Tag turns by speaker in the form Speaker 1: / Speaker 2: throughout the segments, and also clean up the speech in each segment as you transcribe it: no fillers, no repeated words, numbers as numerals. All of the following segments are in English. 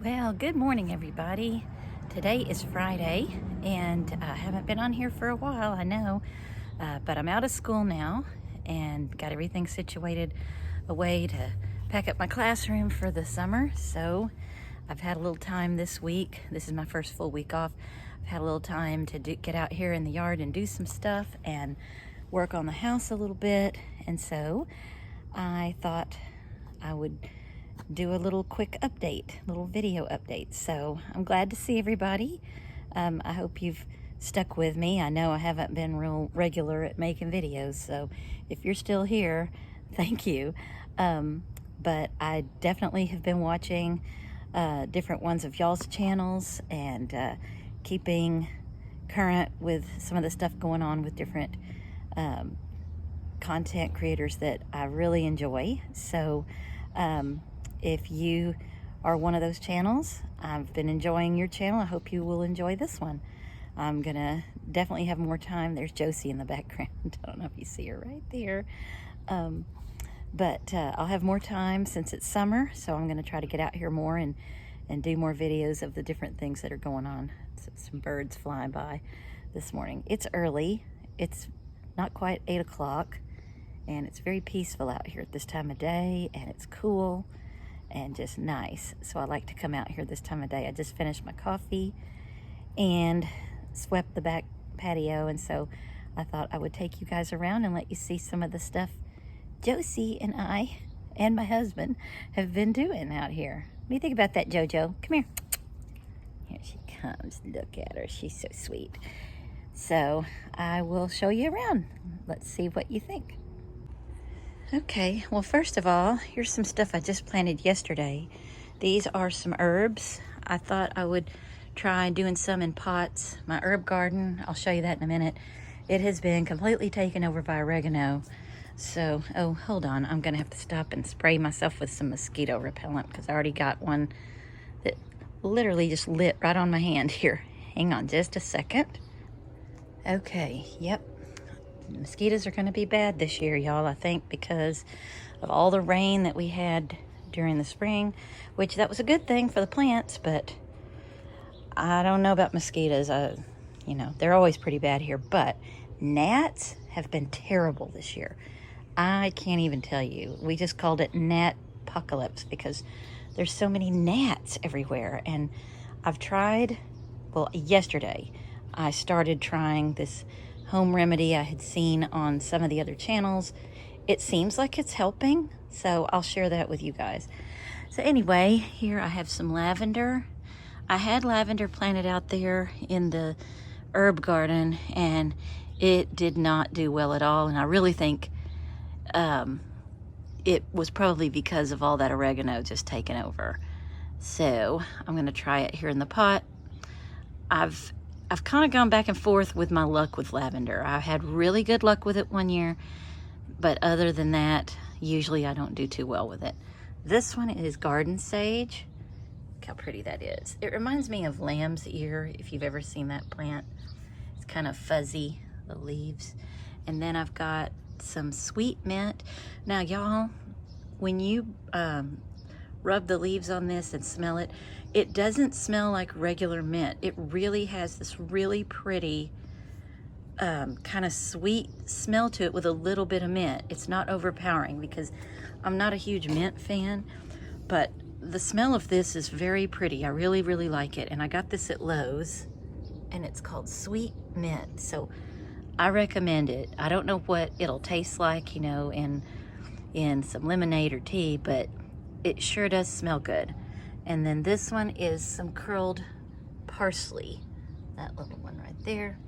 Speaker 1: Well, good morning, everybody. Today is Friday, and I haven't been on here for a while, I know, but I'm out of school now and got everything situated away to pack up my classroom for the summer. So I've had a little time this week. This is my first full week off. I've had a little time to get out here in the yard and do some stuff and work on the house a little bit. And so I thought I would do a little quick update, little video update. So I'm glad to see everybody. I hope you've stuck with me. I know I haven't been real regular at making videos, so if you're still here, thank you. But I definitely have been watching different ones of y'all's channels and keeping current with some of the stuff going on with different content creators that I really enjoy. So if you are one of those channels, I've been enjoying your channel. I hope you will enjoy this one. I'm gonna definitely have more time. There's Josie in the background. I don't know if you see her right there. But I'll have more time since it's summer, so I'm gonna try to get out here more and do more videos of the different things that are going on. Some birds flying by this morning. It's early. It's not quite 8 o'clock, and it's very peaceful out here at this time of day, and it's cool and just nice. So I like to come out here this time of day. I just finished my coffee and swept the back patio, and so I thought I would take you guys around and let you see some of the stuff Josie and I and my husband have been doing out here. What do you think about that, Jojo? Come here. Here she comes. Look at her. She's so sweet. So I will show you around. Let's see what you think. Okay, well, first of all, here's some stuff I just planted yesterday. These are some herbs. I thought I would try doing some in pots. My herb garden, I'll show you that in a minute. It has been completely taken over by oregano. So, oh, hold on. I'm gonna have to stop and spray myself with some mosquito repellent because I already got one that literally just lit right on my hand here. Hang on just a second. Okay, yep. Mosquitoes are going to be bad this year, y'all, I think, because of all the rain that we had during the spring, which that was a good thing for the plants, but I don't know about mosquitoes. You know, they're always pretty bad here, but gnats have been terrible this year. I can't even tell you. We just called it gnat apocalypse because there's so many gnats everywhere. And I've tried, well, yesterday I started trying this home remedy I had seen on some of the other channels. It seems like it's helping, so I'll share that with you guys. So anyway, here I have some lavender. I had lavender planted out there in the herb garden, and it did not do well at all, and I really think it was probably because of all that oregano just taking over. So I'm gonna try it here in the pot. I've kind of gone back and forth with my luck with lavender. I had really good luck with it one year, but other than that, usually I don't do too well with it. This one is garden sage. Look how pretty that is. It reminds me of lamb's ear, if you've ever seen that plant. It's kind of fuzzy, the leaves. And then I've got some sweet mint. Now, y'all, when you rub the leaves on this and smell it, it doesn't smell like regular mint. It really has this really pretty kind of sweet smell to it with a little bit of mint. It's not overpowering because I'm not a huge mint fan, but the smell of this is very pretty. I really, really like it. And I got this at Lowe's, and it's called Sweet Mint. So I recommend it. I don't know what it'll taste like, you know, in some lemonade or tea, but it sure does smell good. And then this one is some curled parsley. That little one right there.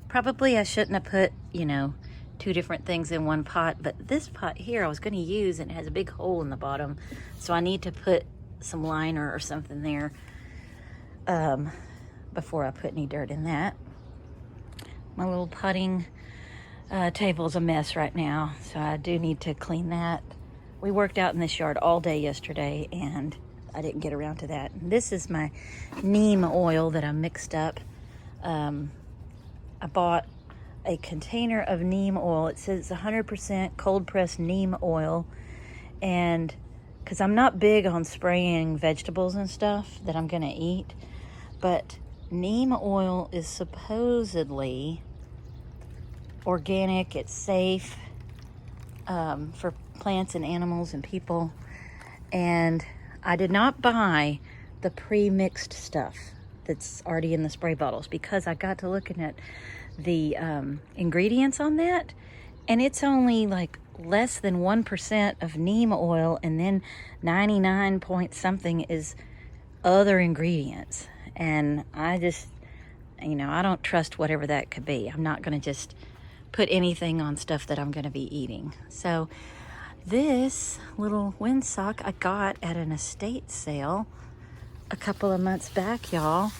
Speaker 1: Probably I shouldn't have put, you know, 2 different things in one pot, but this pot here I was going to use, and it has a big hole in the bottom, so I need to put some liner or something there before I put any dirt in that. My little potting table's a mess right now, so I do need to clean that. We worked out in this yard all day yesterday, and I didn't get around to that. And this is my neem oil that I mixed up. I bought a container of neem oil. It says it's 100% cold pressed neem oil, and because I'm not big on spraying vegetables and stuff that I'm gonna eat, but neem oil is supposedly organic, it's safe for plants and animals and people. And I did not buy the pre-mixed stuff that's already in the spray bottles, because I got to looking at the ingredients on that, and it's only like less than 1% of neem oil, and then 99 point something is other ingredients. And I just, you know, I don't trust whatever that could be. I'm not going to just put anything on stuff that I'm going to be eating. So this little windsock I got at an estate sale a couple of months back, y'all.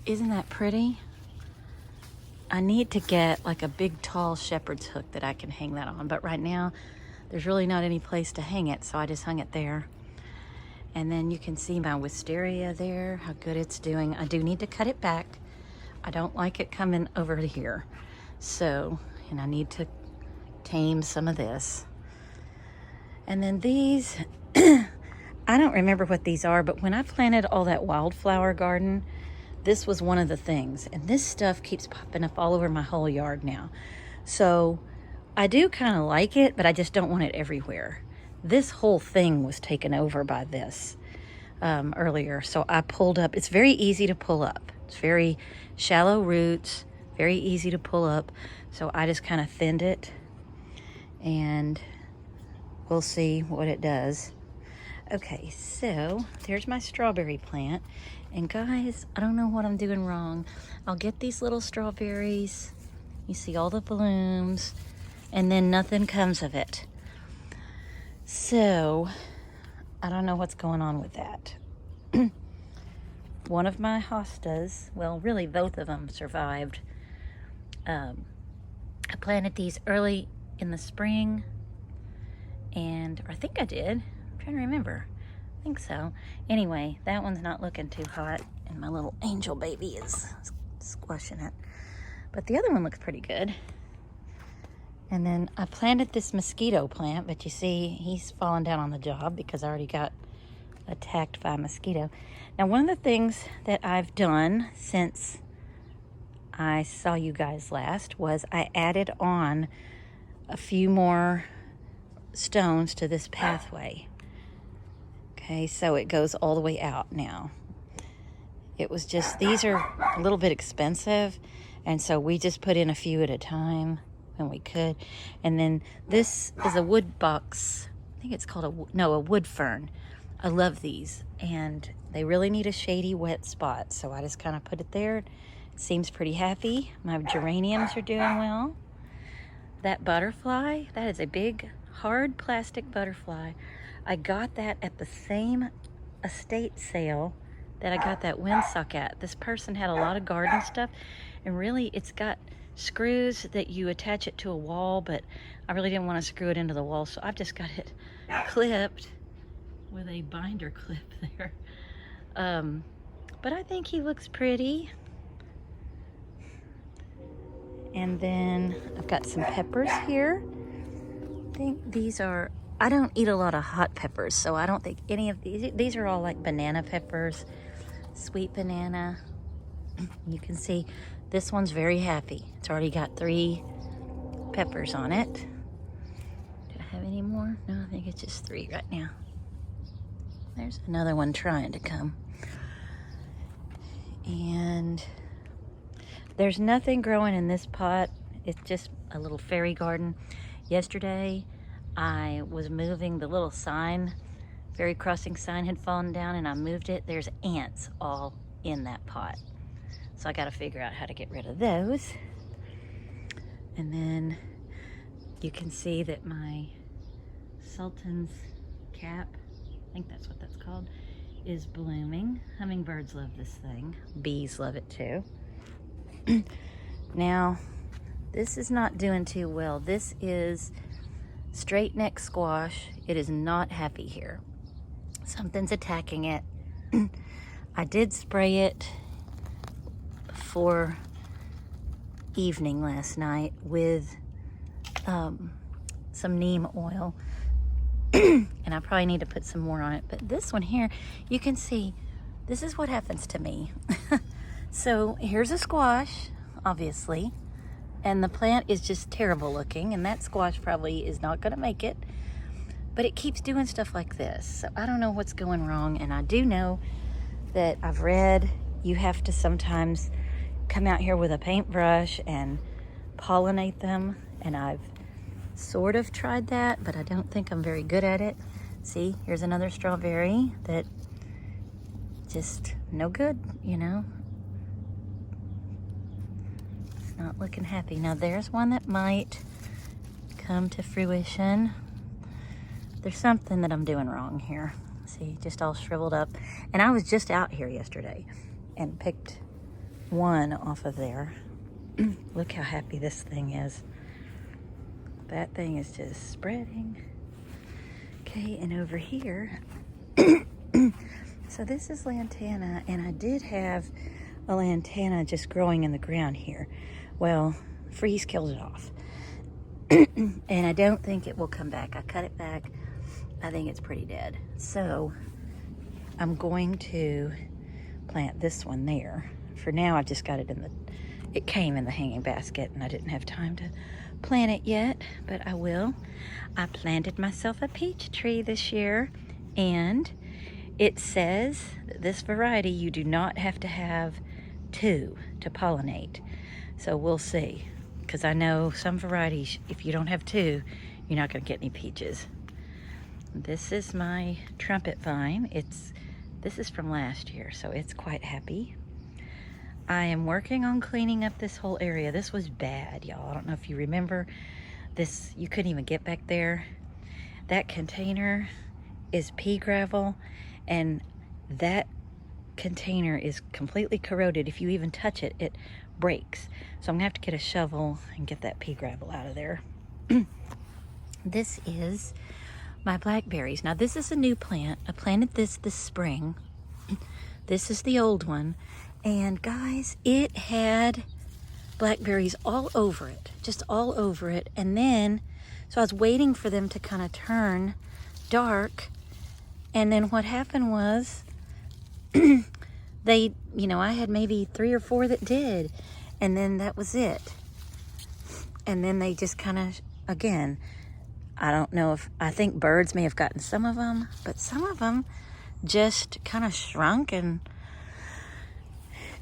Speaker 1: Isn't that pretty? I need to get like a big tall shepherd's hook that I can hang that on, but right now there's really not any place to hang it, so I just hung it there. And then you can see my wisteria there, how good it's doing. I do need to cut it back. I don't like it coming over to here. So, and I need to tame some of this. And then these, I don't remember what these are, but when I planted all that wildflower garden, this was one of the things. And this stuff keeps popping up all over my whole yard now. So I do kind of like it, but I just don't want it everywhere. This whole thing was taken over by this earlier. So I pulled up. It's very easy to pull up. It's very shallow roots, very easy to pull up. So I just kind of thinned it, and we'll see what it does. Okay, so there's my strawberry plant. And guys, I don't know what I'm doing wrong. I'll get these little strawberries. You see all the blooms, and then nothing comes of it. So I don't know what's going on with that. One of my hostas, well, really both of them survived. I planted these early in the spring, and I think I did. I'm trying to remember. I think so. Anyway, that one's not looking too hot, and my little angel baby is squashing it. But the other one looks pretty good. And then I planted this mosquito plant, but you see he's fallen down on the job because I already got attacked by a mosquito. Now, one of the things that I've done since I saw you guys last was I added on a few more stones to this pathway. Okay, so it goes all the way out now. It was just, these are a little bit expensive, and so we just put in a few at a time when we could. And then this is a wood box. I think it's called a wood fern. I love these, and they really need a shady, wet spot, so I just kind of put it there. It seems pretty happy. My geraniums are doing well. That butterfly, that is a big, hard plastic butterfly. I got that at the same estate sale that I got that windsock at. This person had a lot of garden stuff, and really it's got screws that you attach it to a wall, but I really didn't want to screw it into the wall, so I've just got it clipped with a binder clip there. But I think he looks pretty. And then I've got some peppers here. I think these are, I don't eat a lot of hot peppers, so I don't think any of these are all like banana peppers, sweet banana. You can see this one's very happy. It's already got 3 peppers on it. Do I have any more? No, I think it's just 3 right now. There's another one trying to come. And there's nothing growing in this pot. It's just a little fairy garden. Yesterday, I was moving the little sign. Ferry crossing sign had fallen down, and I moved it. There's ants all in that pot. So I got to figure out how to get rid of those. And then you can see that my Sultan's cap, I think that's what that's called, is blooming. Hummingbirds love this thing. Bees love it too. Now, this is not doing too well. This is straight neck squash. It is not happy here. Something's attacking it. I did spray it before evening last night with some neem oil. And I probably need to put some more on it. But this one here, you can see, this is what happens to me. So here's a squash, obviously, and the plant is just terrible looking, and that squash probably is not gonna make it, but it keeps doing stuff like this. So I don't know what's going wrong, and I do know that I've read you have to sometimes come out here with a paintbrush and pollinate them, and I've sort of tried that, but I don't think I'm very good at it. See, here's another strawberry that just no good, you know. It's not looking happy. Now there's one that might come to fruition. There's something that I'm doing wrong here. See, just all shriveled up. And I was just out here yesterday and picked one off of there. Look how happy this thing is. That thing is just spreading. Okay, and over here, so this is lantana, and I did have a lantana just growing in the ground here. Well, freeze killed it off. And I don't think it will come back. I cut it back. I think it's pretty dead. So I'm going to plant this one there. For now, I've just got it in the, it came in the hanging basket, and I didn't have time to plant it yet, but I will. I planted myself a peach tree this year, and it says that this variety you do not have to have 2 to pollinate. So we'll see, because I know some varieties, if you don't have 2, you're not going to get any peaches. This is my trumpet vine. This is from last year, so it's quite happy. I am working on cleaning up this whole area. This was bad, y'all. I don't know if you remember this. You couldn't even get back there. That container is pea gravel, and that container is completely corroded. If you even touch it, it breaks. So I'm gonna have to get a shovel and get that pea gravel out of there. This is my blackberries. Now this is a new plant. I planted this spring. This is the old one. And guys, it had blackberries all over it, just all over it. And then, so I was waiting for them to kind of turn dark. And then what happened was, they, you know, I had maybe 3 or 4 that did. And then that was it. And then they just kind of, again, I don't know if, I think birds may have gotten some of them, but some of them just kind of shrunk and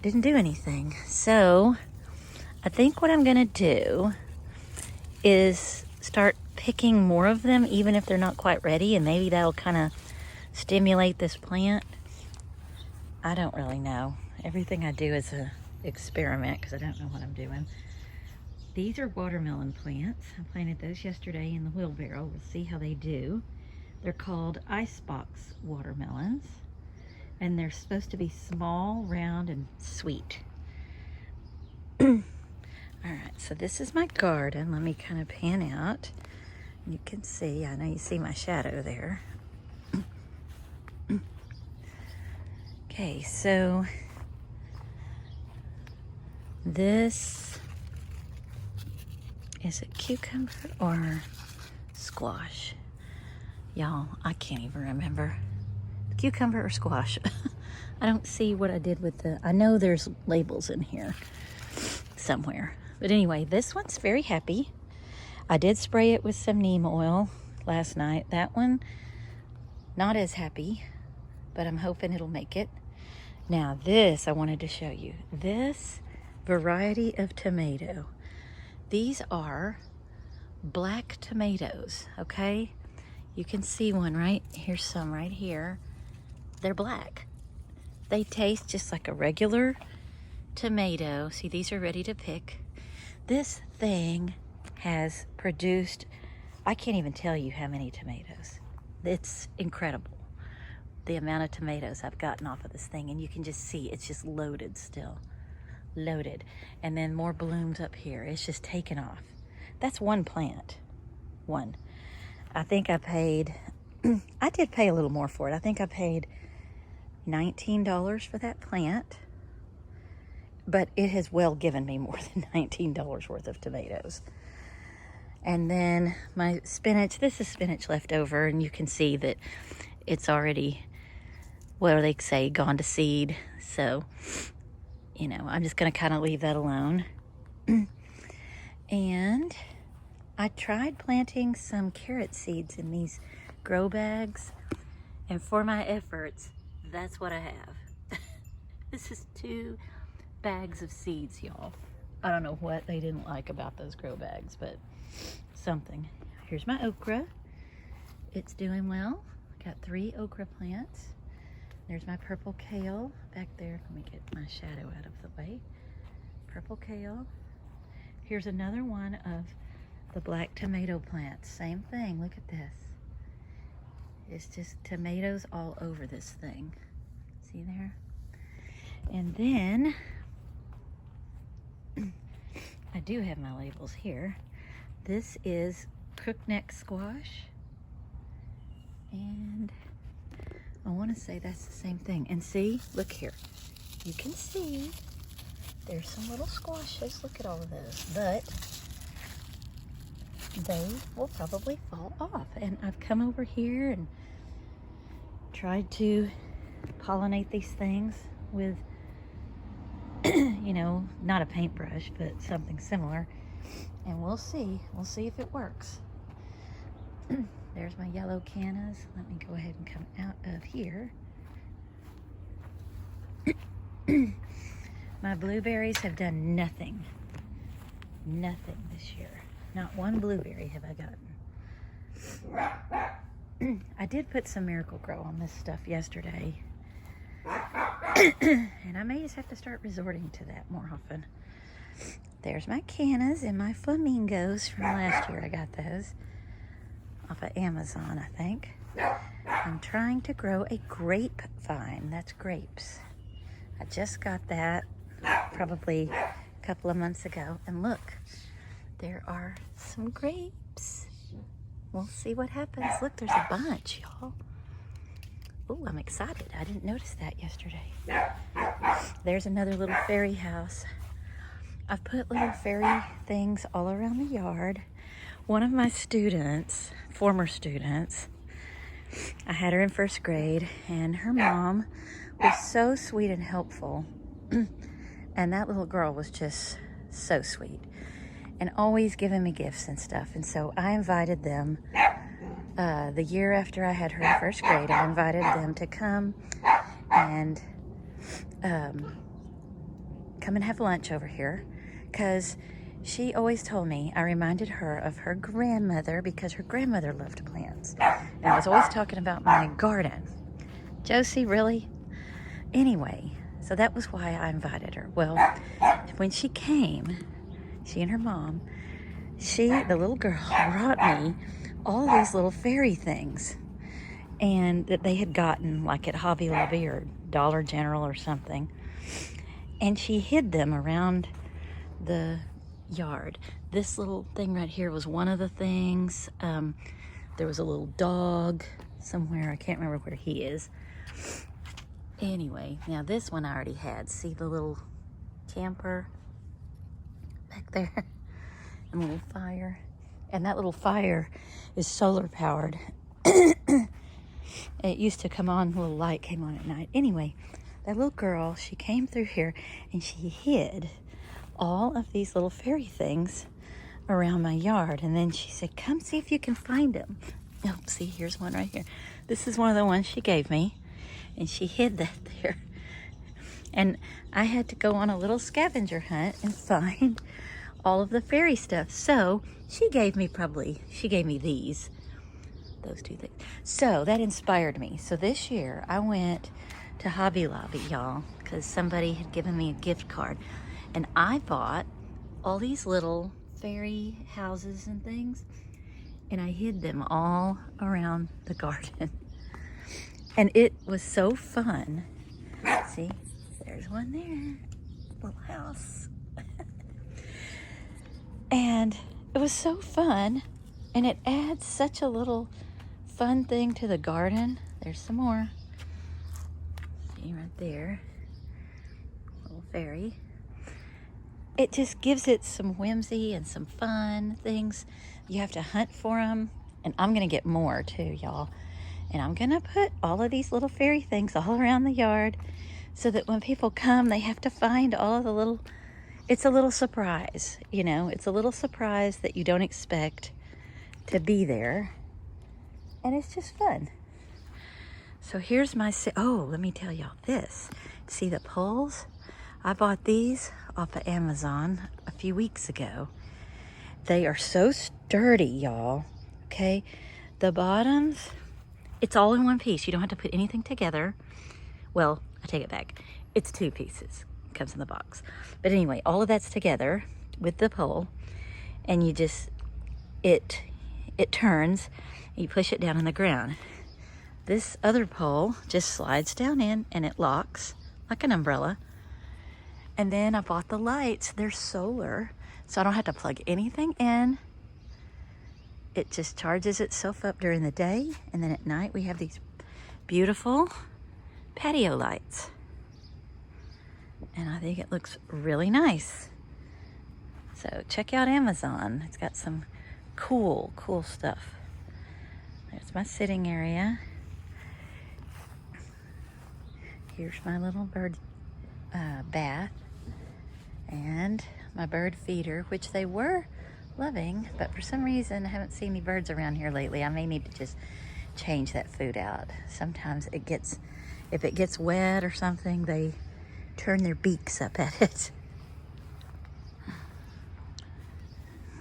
Speaker 1: didn't do anything. So I think what I'm gonna do is start picking more of them, even if they're not quite ready, and maybe that'll kind of stimulate this plant. I don't really know. Everything I do is a experiment because I don't know what I'm doing. These are watermelon plants. I planted those yesterday in the wheelbarrow. We'll see how they do. They're called icebox watermelons, and they're supposed to be small, round, and sweet. All right, so this is my garden. Let me kind of pan out. You can see, I know you see my shadow there. Okay, so this is it cucumber or squash? Y'all, I can't even remember. Cucumber or squash? I don't see what I did with the, I know there's labels in here somewhere. But anyway, this one's very happy. I did spray it with some neem oil last night. That one, not as happy, but I'm hoping it'll make it. Now this, I wanted to show you. This variety of tomato. These are black tomatoes, okay? You can see one right, here's some right here. They're black. They taste just like a regular tomato. See, these are ready to pick. This thing has produced, I can't even tell you how many tomatoes. It's incredible, the amount of tomatoes I've gotten off of this thing, and you can just see it's just loaded still. Loaded. And then more blooms up here. It's just taken off. That's one plant. One. I think I paid, I did pay a little more for it. I think I paid $19 for that plant, but it has well given me more than $19 worth of tomatoes. And then my spinach, this is spinach left over, and you can see that it's already, what do they say, gone to seed. So, you know, I'm just gonna kind of leave that alone. And I tried planting some carrot seeds in these grow bags, and for my efforts, that's what I have. This is 2 bags of seeds, y'all. I don't know what they didn't like about those grow bags, but something. Here's my okra. It's doing well. Got 3 okra plants. There's my purple kale back there. Let me get my shadow out of the way. Purple kale. Here's another one of the black tomato plants. Same thing. Look at this. It's just tomatoes all over this thing. See there? And then I do have my labels here. This is crookneck squash, and I want to say that's the same thing. And see, look here, you can see there's some little squashes. Look at all of those, but they will probably fall off. And I've come over here and tried to pollinate these things with you know, not a paintbrush, but something similar, and we'll see if it works. There's my yellow cannas. Let me go ahead and come out of here. My blueberries have done nothing this year. Not one blueberry have I gotten. I did put some Miracle-Gro on this stuff yesterday, and I may just have to start resorting to that more often. There's my cannas and my flamingos from last year. I got those off of Amazon, I think. I'm trying to grow a grapevine. That's grapes. I just got that probably a couple of months ago. And look, there are some grapes. We'll see what happens. Look, there's a bunch, y'all. Oh, I'm excited. I didn't notice that yesterday. There's another little fairy house. I've put little fairy things all around the yard. One of my students, former students, I had her in 1st grade, and her mom was so sweet and helpful. And that little girl was just so sweet and always giving me gifts and stuff. And so I invited them, the year after I had her in 1st grade, I invited them to come and have lunch over here, because she always told me, I reminded her of her grandmother, because her grandmother loved plants. And I was always talking about my garden. Josie, really? Anyway, so that was why I invited her. Well, when she came, she and her mom, the little girl, brought me all these little fairy things, and that they had gotten like at Hobby Lobby or Dollar General or something. And she hid them around the yard. This little thing right here was one of the things. There was a little dog somewhere. I can't remember where he is. Anyway, now this one I already had. See the little camper back there? And a little fire. And that little fire is solar powered. It used to come on, a little light came on at night. Anyway, that little girl, she came through here and she hid all of these little fairy things around my yard. And then she said, come see if you can find them. Oh, see, here's one right here. This is one of the ones she gave me, and she hid that there. And I had to go on a little scavenger hunt and find all of the fairy stuff. So she gave me these, those 2 things. So that inspired me. So this year I went to Hobby Lobby, y'all, because somebody had given me a gift card. And I bought all these little fairy houses and things, and I hid them all around the garden. And it was so fun. See, there's one there, little house. And it was so fun, and it adds such a little fun thing to the garden. There's some more. See right there, little fairy. it just gives it some whimsy and some fun things. You have to hunt for them. And I'm going to get more too, y'all. And I'm going to put all of these little fairy things all around the yard so that when people come, they have to find all of the little, it's a little surprise, you know, it's a little surprise that you don't expect to be there. And it's just fun. So here's my, oh, let me tell y'all this. See the poles? I bought these off of Amazon a few weeks ago. They are so sturdy, y'all. Okay, the bottoms, it's all in one piece. You don't have to put anything together. Well, I take it back. It's 2 pieces. It comes in the box. But anyway, all of that's together with the pole, and you just, it turns, and you push it down on the ground. This other pole just slides down in, and it locks like an umbrella. And then I bought the lights. They're solar, so I don't have to plug anything in. It just charges itself up during the day, and then at night we have these beautiful patio lights. And I think it looks really nice. So check out Amazon. It's got some cool stuff. There's my sitting area. Here's my little bird bath and my bird feeder, which they were loving, but for some reason I haven't seen any birds around here lately. I may need to just change that food out. Sometimes it gets, if it gets wet or something, they turn their beaks up at it.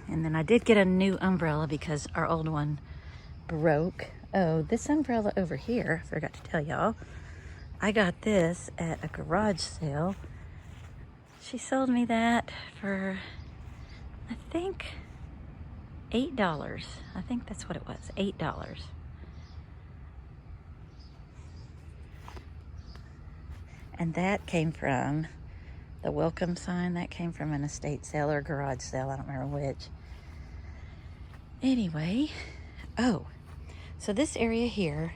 Speaker 1: And then I did get a new umbrella because our old one broke. Oh, this umbrella over here, I forgot to tell y'all, I got this at a garage sale. She sold me that for, I think, $8. I think that's what it was, $8. And that came from the welcome sign. That came from an estate sale or garage sale. I don't remember which. Anyway, oh, so this area here,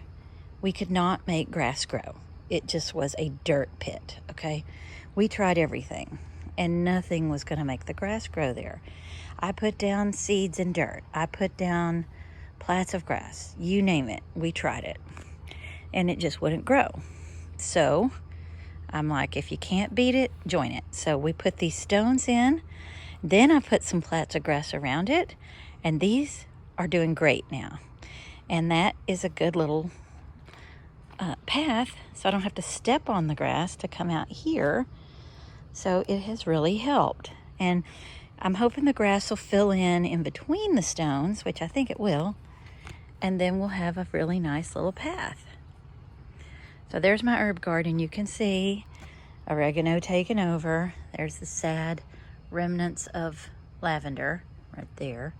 Speaker 1: we could not make grass grow. It just was a dirt pit, okay? We tried everything, and nothing was gonna make the grass grow there. I put down seeds in dirt. I put down plats of grass. You name it, we tried it. And it just wouldn't grow. So I'm like, if you can't beat it, join it. So we put these stones in. Then I put some plats of grass around it. And these are doing great now. And that is a good little path, so I don't have to step on the grass to come out here. So it has really helped. And I'm hoping the grass will fill in between the stones, which I think it will. And then we'll have a really nice little path. So there's my herb garden. You can see oregano taken over. There's the sad remnants of lavender right there.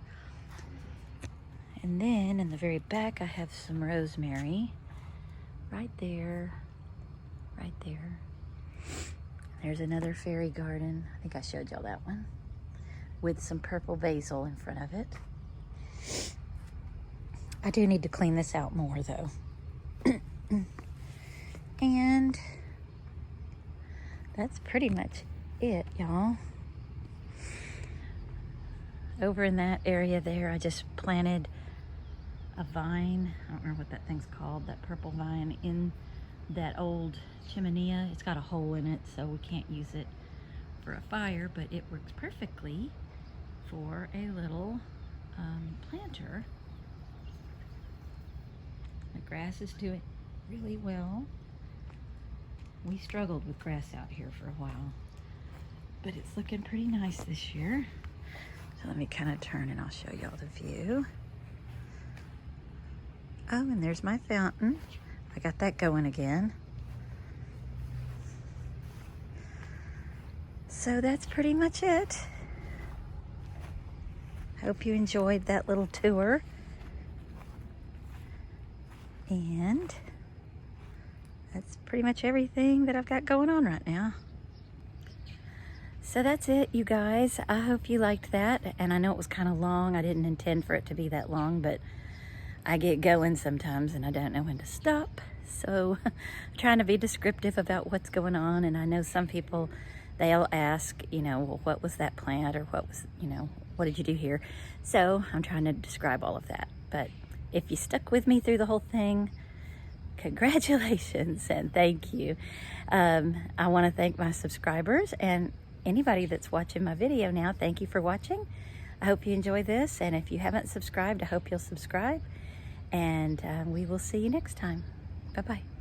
Speaker 1: And then in the very back, I have some rosemary. Right there, right there. There's another fairy garden. I think I showed y'all that one. With some purple basil in front of it. I do need to clean this out more though. And that's pretty much it, y'all. Over in that area there, I just planted a vine. I don't remember what that thing's called, that purple vine in that old chimenea. It's got a hole in it, so we can't use it for a fire, but it works perfectly for a little planter. The grass is doing really well. We struggled with grass out here for a while, but it's looking pretty nice this year. So let me kind of turn and I'll show y'all the view. Oh, and there's my fountain. I got that going again. So that's pretty much it. Hope you enjoyed that little tour. And that's pretty much everything that I've got going on right now. So that's it, you guys. I hope you liked that. And I know it was kind of long. I didn't intend for it to be that long, but I get going sometimes and I don't know when to stop. So I'm trying to be descriptive about what's going on. And I know some people they'll ask, you know, well, what was that plant, or what was, you know, what did you do here? So I'm trying to describe all of that. But if you stuck with me through the whole thing, congratulations and thank you. I want to thank my subscribers and anybody that's watching my video now. Thank you for watching. I hope you enjoy this, and if you haven't subscribed, I hope you'll subscribe, and we will see you next time. Bye-bye.